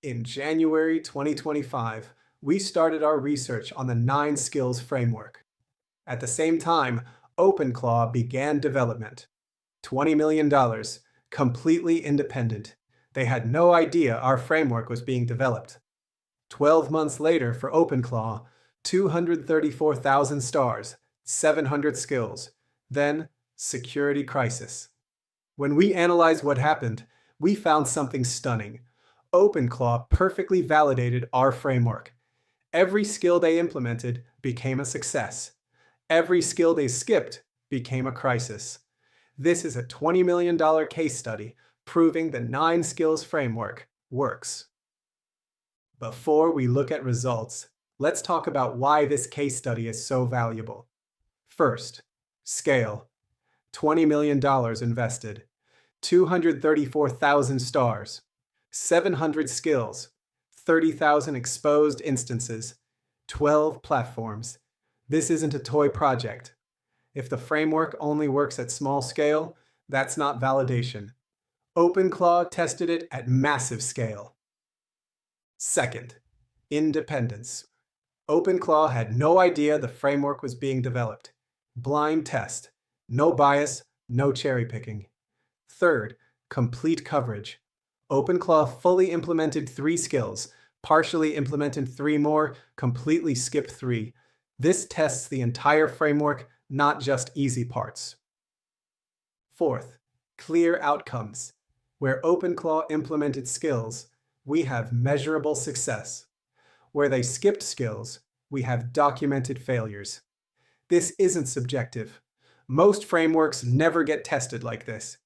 In January 2025, we started our research on the 9 skills framework. At the same time, OpenClaw began development. $20 million, completely independent. They had no idea our framework was being developed. 12 months later for OpenClaw, 234,000 stars, 700 skills. Then, security crisis. When we analyzed what happened, we found something stunning. OpenClaw perfectly validated our framework. Every skill they implemented became a success. Every skill they skipped became a crisis. This is a $20 million case study proving the 9 skills framework works. Before we look at results, let's talk about why this case study is so valuable. First, scale. $20 million invested, 234,000 stars, 700 skills, 30,000 exposed instances, 12 platforms. This isn't a toy project. If the framework only works at small scale, that's not validation. OpenClaw tested it at massive scale. Second, independence. OpenClaw had no idea the framework was being developed. Blind test. No bias, no cherry picking. Third, complete coverage. OpenClaw fully implemented 3 skills, partially implemented 3 more, completely skipped 3. This tests the entire framework, not just easy parts. Fourth, clear outcomes. Where OpenClaw implemented skills, we have measurable success. Where they skipped skills, we have documented failures. This isn't subjective. Most frameworks never get tested like this.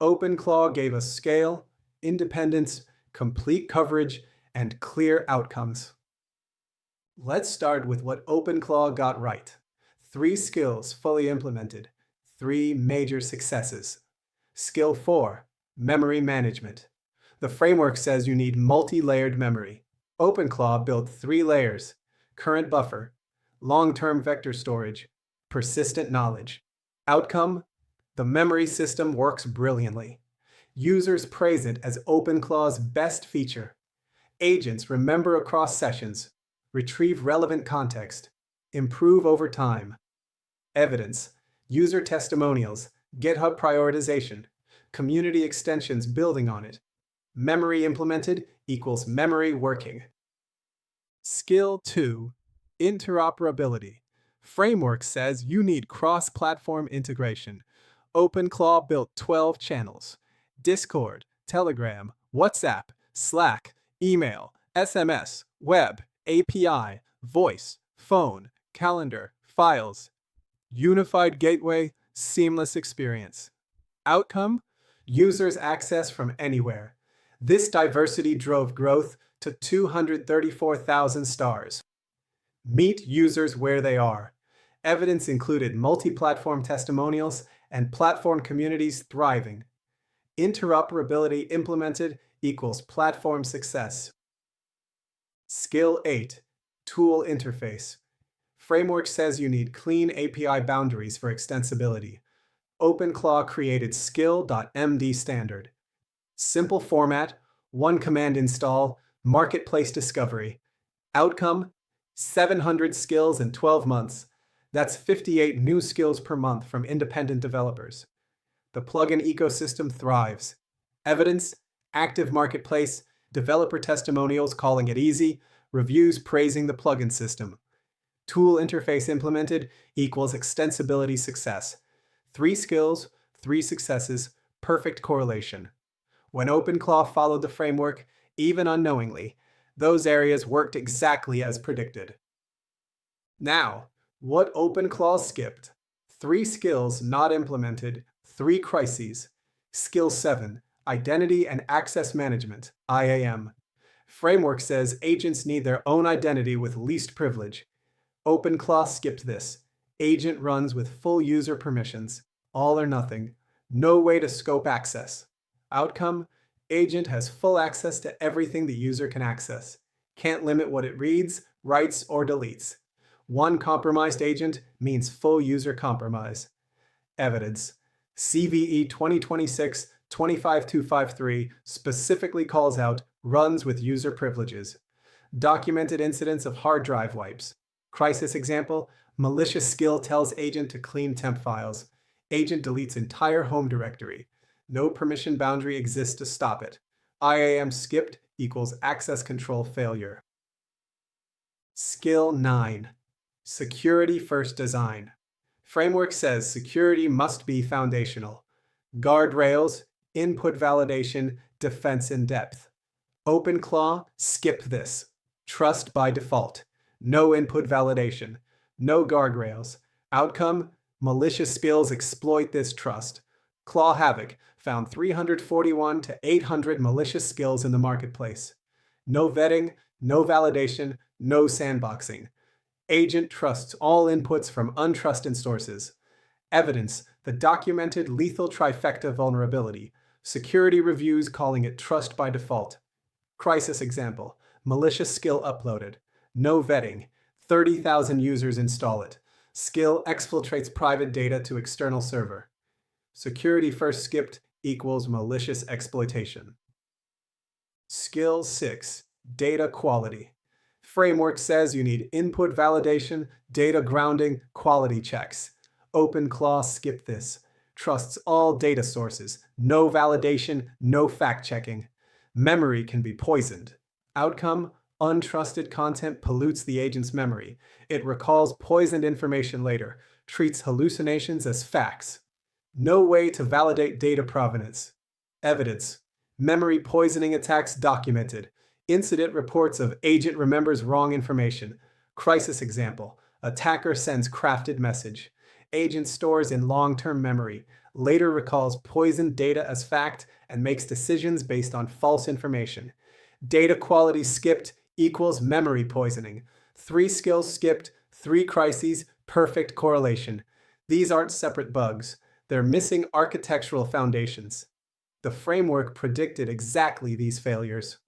OpenClaw gave us scale, independence, complete coverage, and clear outcomes. Let's start with what OpenClaw got right. 3 skills fully implemented, 3 major successes. Skill 4, memory management. The framework says you need multi-layered memory. OpenClaw built 3 layers: current buffer, long-term vector storage, persistent knowledge. Outcome: the memory system works brilliantly. Users praise it as OpenClaw's best feature. Agents remember across sessions, retrieve relevant context, improve over time. Evidence: user testimonials, GitHub prioritization, community extensions building on it. Memory implemented equals memory working. Skill 2, interoperability. Framework says you need cross-platform integration. OpenClaw built 12 channels: Discord, Telegram, WhatsApp, Slack, email, SMS, web, API, voice, phone, calendar, files. Unified gateway, seamless experience. Outcome: users access from anywhere. This diversity drove growth to 234,000 stars. Meet users where they are. Evidence included multi-platform testimonials and platform communities thriving. Interoperability implemented equals platform success. Skill 8, tool interface. Framework says you need clean API boundaries for extensibility. OpenClaw created skill.md standard. Simple format, 1 command install, marketplace discovery. Outcome: 700 skills in 12 months. That's 58 new skills per month from independent developers. The plugin ecosystem thrives. Evidence: active marketplace, developer testimonials calling it easy, reviews praising the plugin system. Tool interface implemented equals extensibility success. 3 skills, 3 successes, perfect correlation. When OpenClaw followed the framework, even unknowingly, those areas worked exactly as predicted. Now, what OpenClaw skipped: 3 skills not implemented, 3 crises. Skill 7, identity and access management, IAM. Framework says agents need their own identity with least privilege. OpenClaw skipped this. Agent runs with full user permissions, all or nothing, no way to scope access. Outcome: agent has full access to everything the user can access. Can't limit what it reads, writes, or deletes. 1 compromised agent means full user compromise. Evidence: CVE 2026-25253 specifically calls out runs with user privileges. Documented incidents of hard drive wipes. Crisis example, malicious skill tells agent to clean temp files. Agent deletes entire home directory. No permission boundary exists to stop it. IAM skipped equals access control failure. Skill 9. Security first design. Framework says security must be foundational. Guardrails, input validation, defense in depth. OpenClaw, skip this. Trust by default. No input validation. No guardrails. Outcome, malicious skills exploit this trust. Claw Havoc found 341 to 800 malicious skills in the marketplace. No vetting, no validation, no sandboxing. Agent trusts all inputs from untrusted sources. Evidence, the documented lethal trifecta vulnerability. Security reviews calling it trust by default. Crisis example, malicious skill uploaded. No vetting. 30,000 users install it. Skill exfiltrates private data to external server. Security first skipped equals malicious exploitation. Skill 6. Data quality. Framework says you need input validation, data grounding, quality checks. OpenClaw, skip this. Trusts all data sources. No validation, no fact-checking. Memory can be poisoned. Outcome, untrusted content pollutes the agent's memory. It recalls poisoned information later, treats hallucinations as facts. No way to validate data provenance. Evidence. Memory poisoning attacks documented. Incident reports of agent remembers wrong information. Crisis example. Attacker sends crafted message. Agent stores in long-term memory. Later recalls poisoned data as fact and makes decisions based on false information. Data quality skipped equals memory poisoning. 3 skills skipped, 3 crises, perfect correlation. These aren't separate bugs. They're missing architectural foundations. The framework predicted exactly these failures.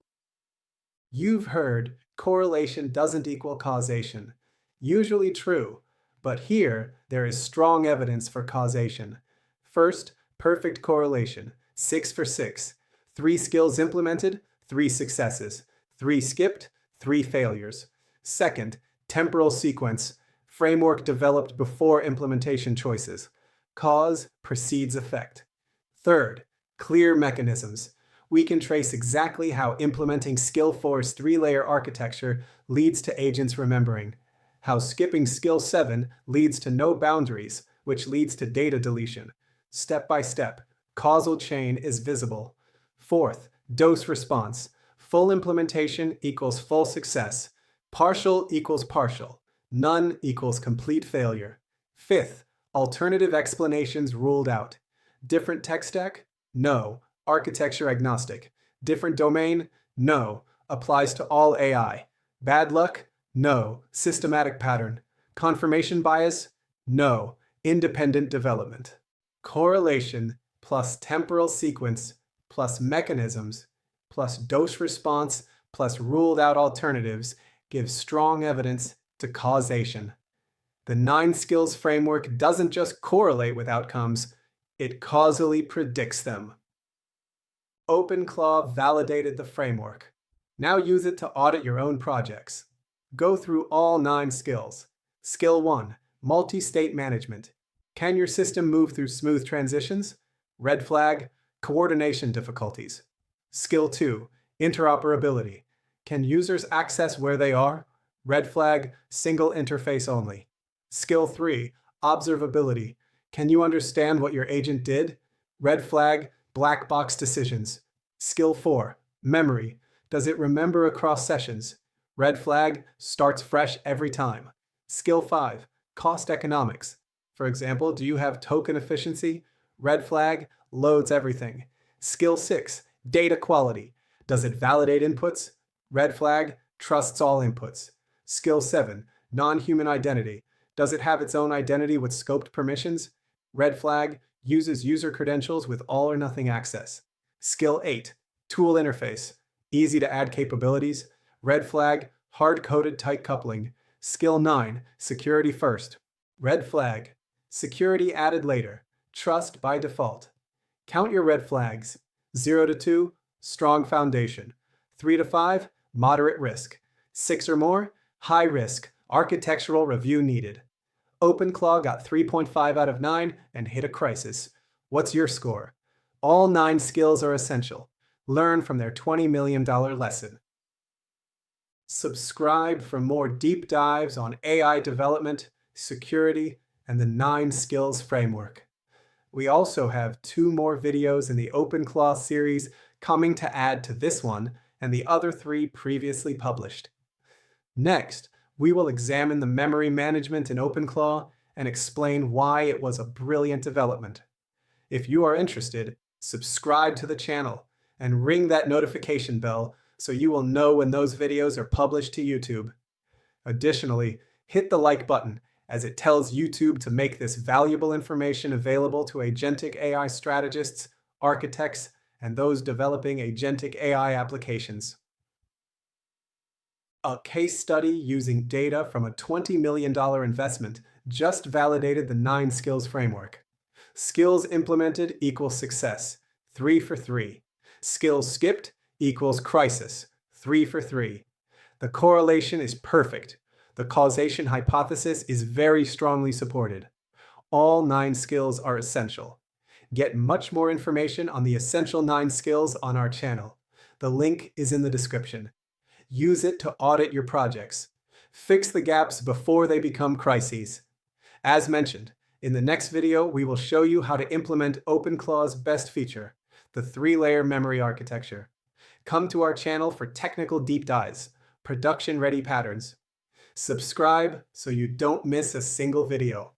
You've heard correlation doesn't equal causation. Usually true, but here there is strong evidence for causation. First, perfect correlation, 6 for 6. 3 skills implemented, 3 successes. 3 skipped, 3 failures. Second, temporal sequence, framework developed before implementation choices. Cause precedes effect. Third, clear mechanisms. We can trace exactly how implementing Skill 4's 3-layer architecture leads to agents remembering. How skipping Skill 7 leads to no boundaries, which leads to data deletion. Step by step, causal chain is visible. Fourth, dose response. Full implementation equals full success. Partial equals partial. None equals complete failure. Fifth, alternative explanations ruled out. Different tech stack? No. Architecture agnostic. Different domain? No. Applies to all AI. Bad luck? No. Systematic pattern. Confirmation bias? No. Independent development. Correlation plus temporal sequence plus mechanisms plus dose response plus ruled out alternatives gives strong evidence to causation. The 9 skills framework doesn't just correlate with outcomes, it causally predicts them. OpenClaw validated the framework. Now use it to audit your own projects. Go through all 9 skills. Skill 1, multi-state management. Can your system move through smooth transitions? Red flag, coordination difficulties. Skill 2, interoperability. Can users access where they are? Red flag, single interface only. Skill 3, observability. Can you understand what your agent did? Red flag, black box decisions. Skill 4, memory. Does it remember across sessions? Red flag, starts fresh every time. Skill 5, cost economics. For example, do you have token efficiency? Red flag, loads everything. Skill 6, data quality. Does it validate inputs? Red flag, trusts all inputs. Skill 7, non-human identity. Does it have its own identity with scoped permissions? Red flag, uses user credentials with all or nothing access. Skill 8, tool interface. Easy to add capabilities. Red flag, hard-coded tight coupling. Skill 9, security first. Red flag, security added later. Trust by default. Count your red flags. 0 to 2, strong foundation. 3 to 5, moderate risk. 6 or more, high risk, architectural review needed. OpenClaw got 3.5 out of 9 and hit a crisis. What's your score? All 9 skills are essential. Learn from their $20 million lesson. Subscribe for more deep dives on AI development, security, and the 9 skills framework. We also have 2 more videos in the OpenClaw series coming to add to this one and the other 3 previously published. Next, we will examine the memory management in OpenClaw and explain why it was a brilliant development. If you are interested, subscribe to the channel and ring that notification bell so you will know when those videos are published to YouTube. Additionally, hit the like button as it tells YouTube to make this valuable information available to agentic AI strategists, architects, and those developing agentic AI applications. A case study using data from a $20 million investment just validated the 9 skills framework. Skills implemented equals success, 3 for 3. Skills skipped equals crisis, 3 for 3. The correlation is perfect. The causation hypothesis is very strongly supported. All 9 skills are essential. Get much more information on the essential 9 skills on our channel. The link is in the description. Use it to audit your projects. Fix the gaps before they become crises. As mentioned, in the next video, we will show you how to implement OpenClaw's best feature, the 3-layer memory architecture. Come to our channel for technical deep dives, production-ready patterns. Subscribe so you don't miss a single video.